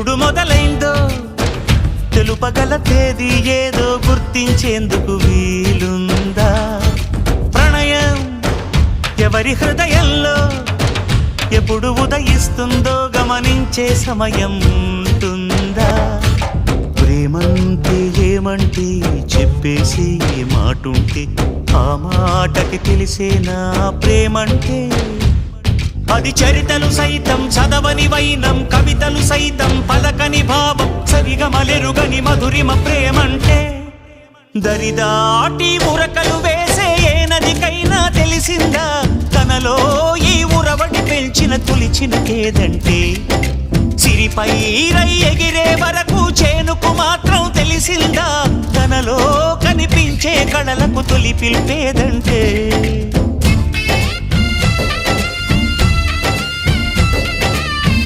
ఎప్పుడు మొదలైందో తెలుపగల తేదీ ఏదో గుర్తించేందుకు వీలుందా? ప్రణయం ఎవరి హృదయంలో ఎప్పుడు ఉదయిస్తుందో గమనించే సమయం ఉంటుందా? ప్రేమంటే ఏమంటే చెప్పేసి ఏ మాటుంటే ఆ మాటకి తెలిసేనా ప్రేమంటే? అది చరితలు సైతం చదవని వైనం, కవితలు సైతం పలకని భావం, సరిగమలెరుగని మధురిమ ప్రేమంటే. దరిదాటి ఉరకలు వేసే ఏ నదికైనా తెలిసిందా తనలో ఈ ఉరవడి పెంచిన తొలిచిన కేదంటే? సిరిపై రై ఎగిరే వరకు చేనుకు మాత్రం తెలిసిందా తనలో కనిపించే కళలకు తొలి పిలిపేదంటే?